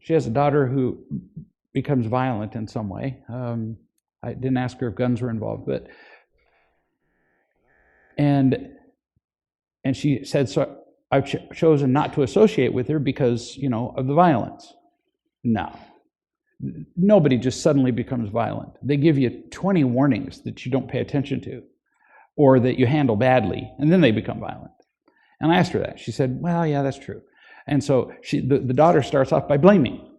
She has a daughter who becomes violent in some way. I didn't ask her if guns were involved, but and she said, so I've chosen not to associate with her because, of the violence. No. Nobody just suddenly becomes violent. They give you 20 warnings that you don't pay attention to or that you handle badly, and then they become violent. And I asked her that. She said, well, yeah, that's true. And so the daughter starts off by blaming.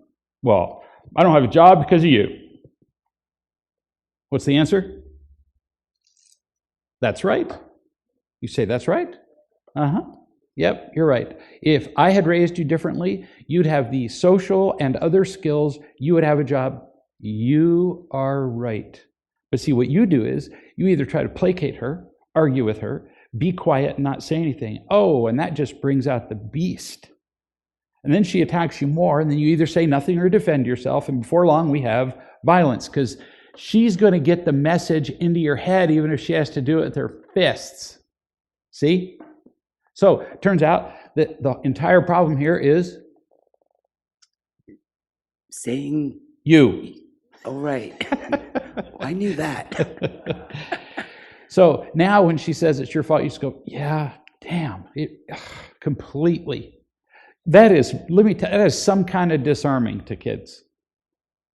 Well, I don't have a job because of you. What's the answer? That's right. You say, that's right? Uh-huh. Yep, you're right. If I had raised you differently, you'd have the social and other skills, you would have a job. You are right. But see, what you do is you either try to placate her, argue with her, be quiet and not say anything. Oh, and that just brings out the beast. And then she attacks you more, and then you either say nothing or defend yourself, and before long we have violence, because she's going to get the message into your head even if she has to do it with her fists. See? So it turns out that the entire problem here is saying you. Oh, right. I knew that. So now when she says it's your fault, you just go, yeah, damn, completely. That is, let me tell you, that is some kind of disarming to kids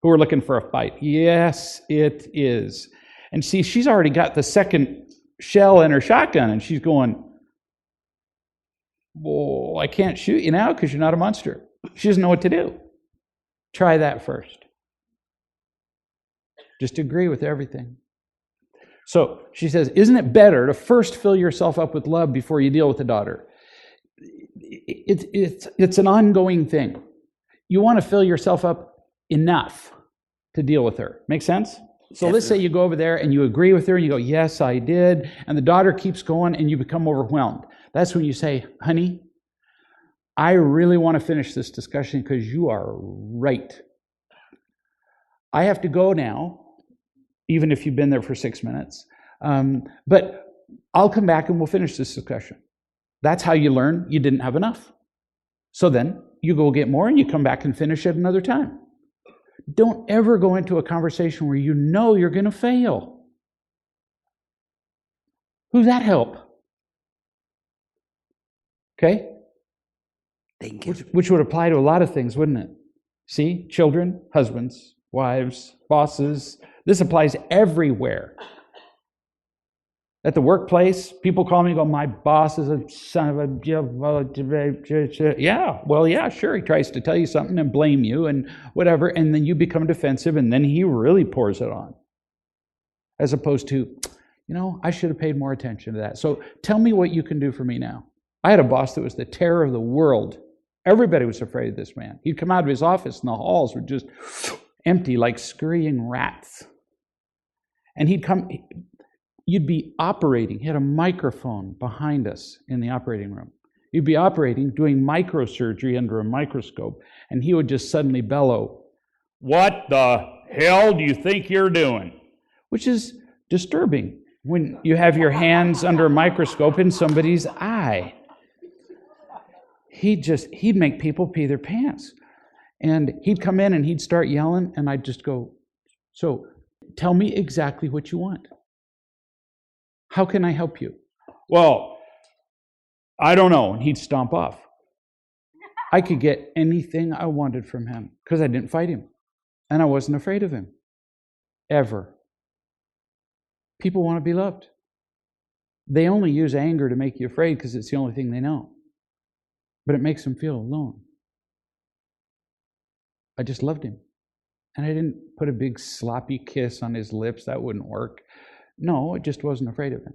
who are looking for a fight. Yes, it is. And see, she's already got the second shell in her shotgun, and she's going, well, I can't shoot you now because you're not a monster. She doesn't know what to do. Try that first. Just agree with everything. So she says, isn't it better to first fill yourself up with love before you deal with the daughter? It's an ongoing thing. You want to fill yourself up enough to deal with her. Make sense? So let's say you go over there and you agree with her and you go, yes, I did. And the daughter keeps going and you become overwhelmed. That's when you say, honey, I really want to finish this discussion because you are right. I have to go now, even if you've been there for 6 minutes. But I'll come back and we'll finish this discussion. That's how you learn you didn't have enough. So then you go get more and you come back and finish it another time. Don't ever go into a conversation where you know you're going to fail. Who's that help? Okay? Thank you. Which would apply to a lot of things, wouldn't it? See? Children, husbands, wives, bosses. This applies everywhere. At the workplace, people call me and go, my boss is a son of a... Yeah, sure. He tries to tell you something and blame you and whatever, and then you become defensive, and then he really pours it on. As opposed to, I should have paid more attention to that. So tell me what you can do for me now. I had a boss that was the terror of the world. Everybody was afraid of this man. He'd come out of his office and the halls were just empty like scurrying rats. And he'd come... You'd be operating. He had a microphone behind us in the operating room. You'd be operating, doing microsurgery under a microscope, and he would just suddenly bellow, "What the hell do you think you're doing?" Which is disturbing when you have your hands under a microscope in somebody's eye. He'd make people pee their pants. And he'd come in and he'd start yelling, and I'd just go, so tell me exactly what you want. How can I help you? Well, I don't know. And he'd stomp off. I could get anything I wanted from him because I didn't fight him. And I wasn't afraid of him. Ever. People want to be loved. They only use anger to make you afraid because it's the only thing they know. But it makes them feel alone. I just loved him. And I didn't put a big sloppy kiss on his lips. That wouldn't work. No, I just wasn't afraid of him.